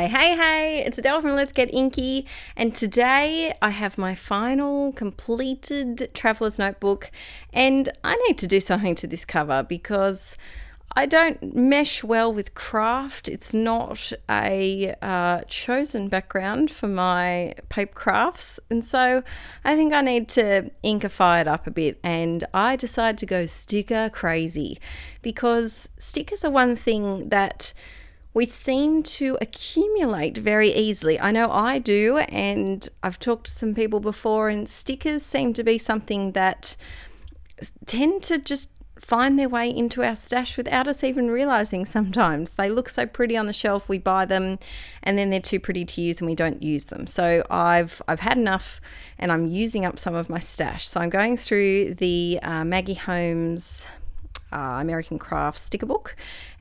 Hey, it's Adele from Let's Get Inkie, and today I have my final completed traveller's notebook, and I need to do something to this cover because I don't mesh well with craft. It's not a chosen background for my paper crafts, and so I think I need to inkify it up a bit, and I decided to go sticker crazy because stickers are one thing that we seem to accumulate very easily. I know I do, and I've talked to some people before, and stickers seem to be something that tend to just find their way into our stash without us even realizing sometimes. They look so pretty on the shelf, we buy them, and then they're too pretty to use and we don't use them. So I've had enough, and I'm using up some of my stash. So I'm going through the Maggie Holmes American Craft sticker book,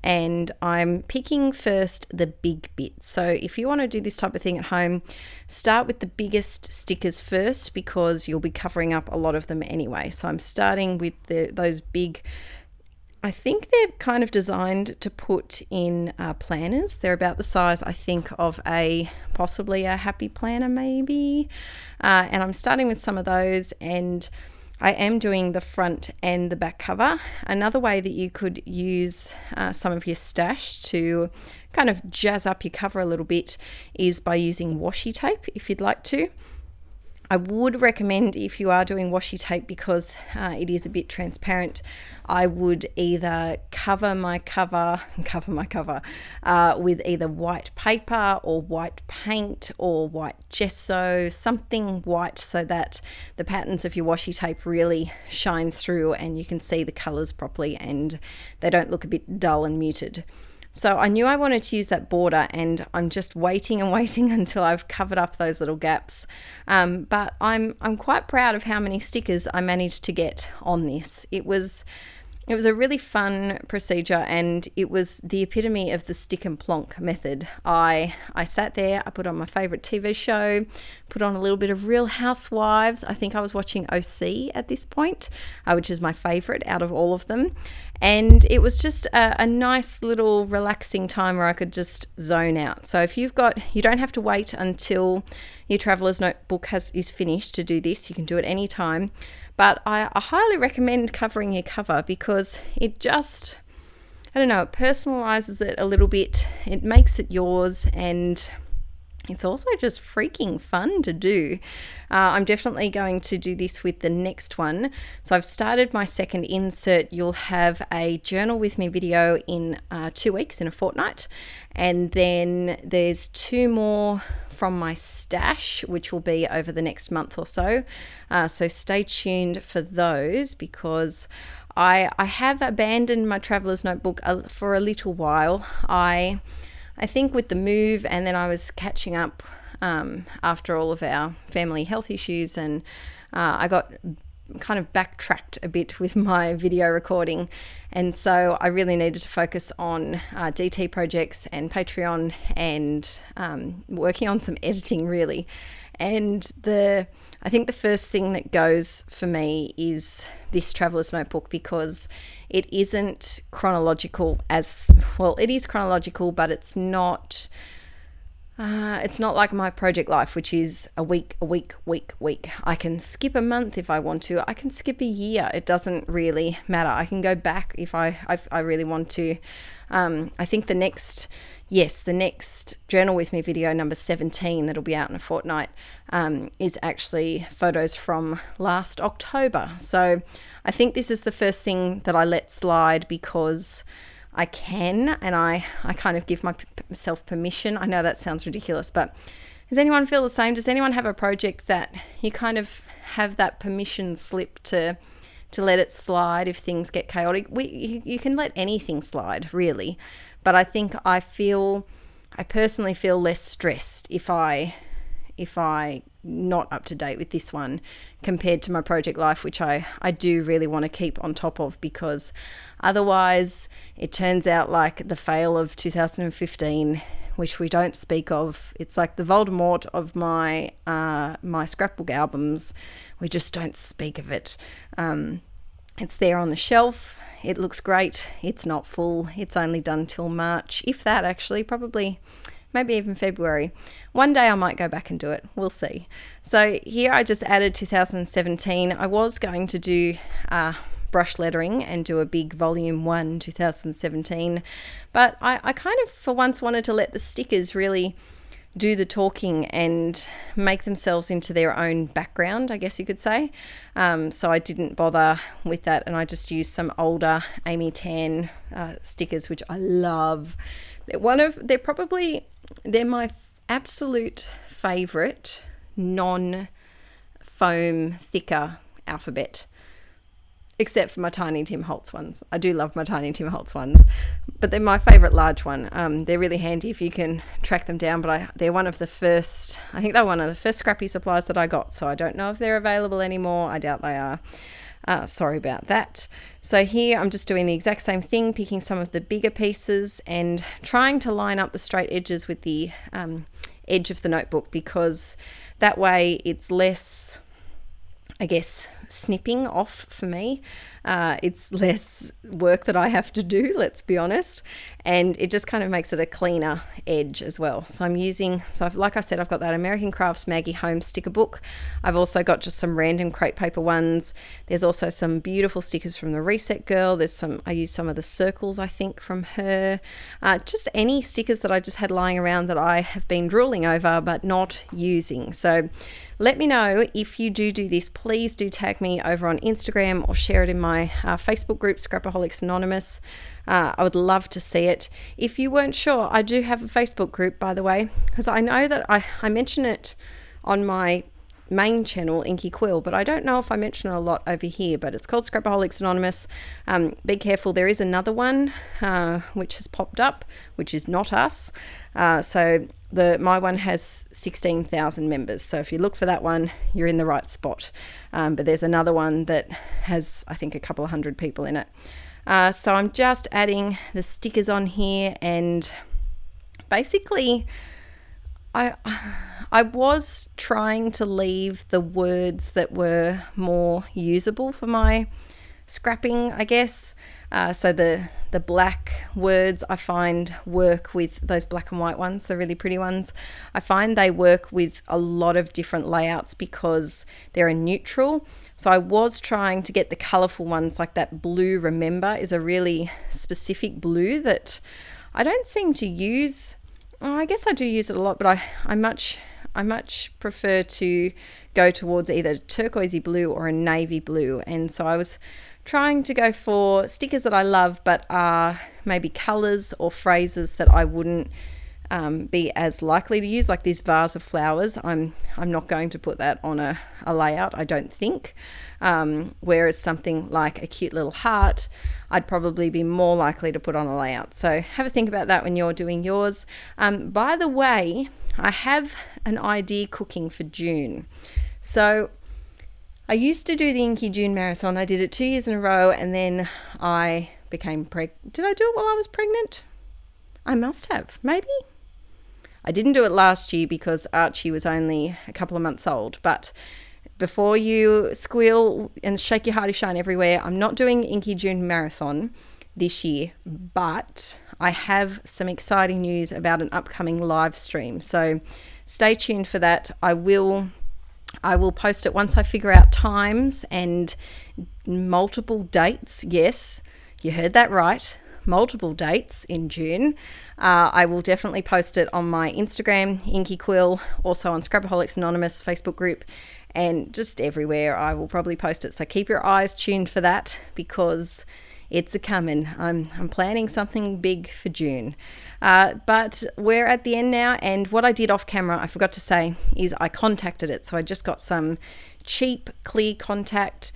and I'm picking first the big bits. So if you want to do this type of thing at home, start with the biggest stickers first because you'll be covering up a lot of them anyway. So I'm starting with those big, I think they're kind of designed to put in planners. They're about the size, I think, of possibly a happy planner maybe, and I'm starting with some of those, and I am doing the front and the back cover. Another way that you could use some of your stash to kind of jazz up your cover a little bit is by using washi tape if you'd like to. I would recommend, if you are doing washi tape, because it is a bit transparent, I would either cover my cover with either white paper or white paint or white gesso, something white, so that the patterns of your washi tape really shine through and you can see the colors properly and they don't look a bit dull and muted. So I knew I wanted to use that border, and I'm just waiting until I've covered up those little gaps. But I'm quite proud of how many stickers I managed to get on this. It was a really fun procedure, and it was the epitome of the stick and plonk method. I sat there, I put on my favourite TV show, put on a little bit of Real Housewives. I think I was watching OC at this point, which is my favourite out of all of them. And it was just a nice little relaxing time where I could just zone out. So if you don't have to wait until your traveller's notebook is finished to do this. You can do it any time. But I highly recommend covering your cover because it just, it personalizes it a little bit. It makes it yours, and it's also just freaking fun to do. I'm definitely going to do this with the next one. So I've started my second insert. You'll have a journal with me video in 2 weeks, in a fortnight. And then there's 2 more from my stash, which will be over the next month or so. So stay tuned for those, because I have abandoned my traveller's notebook for a little while. I think with the move, and then I was catching up after all of our family health issues, and I got kind of backtracked a bit with my video recording, and so I really needed to focus on DT projects and Patreon and working on some editing really. And I think the first thing that goes for me is this traveller's notebook, because it isn't chronological as well. It is chronological, but it's not like my project life, which is a week. I can skip a month if I want to. I can skip a year. It doesn't really matter. I can go back if I really want to. I think the next journal with me video, number 17, that'll be out in a fortnight, is actually photos from last October. So I think this is the first thing that I let slide because I can, and I kind of give myself permission. I know that sounds ridiculous, but does anyone feel the same? Does anyone have a project that you kind of have that permission slip to let it slide if things get chaotic? You can let anything slide, really, but I think I personally feel less stressed if I not up to date with this one compared to my project life, which I do really want to keep on top of, because otherwise it turns out like the fail of 2015, which we don't speak of. It's like the Voldemort of my scrapbook albums. We just don't speak of it. It's there on the shelf. It looks great. It's not full. It's only done till March, if that, actually, probably maybe even February. One day I might go back and do it. We'll see. So here I just added 2017. I was going to do brush lettering and do a big volume 1 2017, but I kind of for once wanted to let the stickers really do the talking and make themselves into their own background, I guess you could say. So I didn't bother with that, and I just used some older Amy Tan stickers, which I love. They're my absolute favorite non-foam thicker alphabet, except for my Tiny Tim Holtz ones. I do love my Tiny Tim Holtz ones, but they're my favorite large one. They're really handy if you can track them down, but they're one of the first, I think they're one of the first scrappy supplies that I got, so I don't know if they're available anymore. I doubt they are. Sorry about that. So here I'm just doing the exact same thing, picking some of the bigger pieces and trying to line up the straight edges with the edge of the notebook, because that way it's less, I guess, snipping off for me. It's less work that I have to do, let's be honest, and it just kind of makes it a cleaner edge as well. So I'm using, like I said, I've got that American Crafts Maggie Holmes sticker book. I've also got just some random crepe paper ones. There's also some beautiful stickers from the Reset Girl. I used some of the circles, I think, from her. Just any stickers that I just had lying around that I have been drooling over but not using. So let me know if you do this. Please do tag me over on Instagram or share it in my Facebook group, Scrapaholics Anonymous. I would love to see it. If you weren't sure, I do have a Facebook group, by the way, because I know that I mention it on my main channel, Inkie Quill, but I don't know if I mention it a lot over here, but it's called Scrapaholics Anonymous. Be careful, there is another one which has popped up, which is not us. So my one has 16,000 members, so if you look for that one, you're in the right spot. But there's another one that has, I think, a couple of hundred people in it. So I'm just adding the stickers on here, and basically I was trying to leave the words that were more usable for my scrapping, I guess. So the black words I find work with those black and white ones, the really pretty ones. I find they work with a lot of different layouts because they're a neutral. So I was trying to get the colourful ones, like that blue, remember, is a really specific blue that I don't seem to use. I guess I do use it a lot, but I much prefer to go towards either turquoisey blue or a navy blue. And so I was trying to go for stickers that I love but are maybe colours or phrases that I wouldn't be as likely to use, like this vase of flowers. I'm not going to put that on a layout, I don't think. Whereas something like a cute little heart, I'd probably be more likely to put on a layout. So have a think about that when you're doing yours. By the way, I have an idea cooking for June. So I used to do the Inkie June Marathon. I did it 2 years in a row, and then I became pregnant. Did I do it while I was pregnant? I must have, maybe. I didn't do it last year because Archie was only a couple of months old. But before you squeal and shake your hearty shine everywhere, I'm not doing Inkie June Marathon this year, but I have some exciting news about an upcoming live stream. So stay tuned for that. I will post it once I figure out times and multiple dates. Yes, you heard that right. Multiple dates in June. I will definitely post it on my Instagram, Inkie Quill, also on Scrapaholics Anonymous Facebook group, and just everywhere I will probably post it. So keep your eyes tuned for that, because it's a coming. I'm planning something big for June. But we're at the end now, and what I did off camera, I forgot to say, is I contacted it. So I just got some cheap clear contact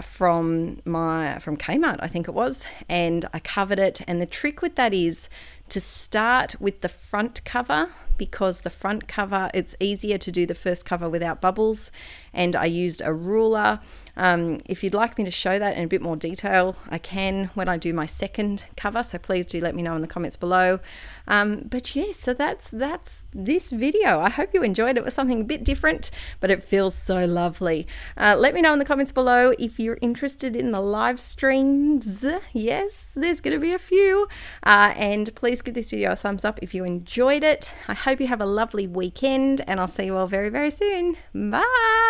from Kmart, I think it was, and I covered it. And the trick with that is to start with the front cover, because the front cover, it's easier to do the first cover without bubbles. And I used a ruler If you'd like me to show that in a bit more detail, I can when I do my second cover, so please do let me know in the comments below. But yeah, so that's this video. I hope you enjoyed it. It was something a bit different, but it feels so lovely. Let me know in the comments below if you're interested in the live streams. Yes, there's going to be a few. And please give this video a thumbs up if you enjoyed it. I hope you have a lovely weekend, and I'll see you all very, very soon. Bye.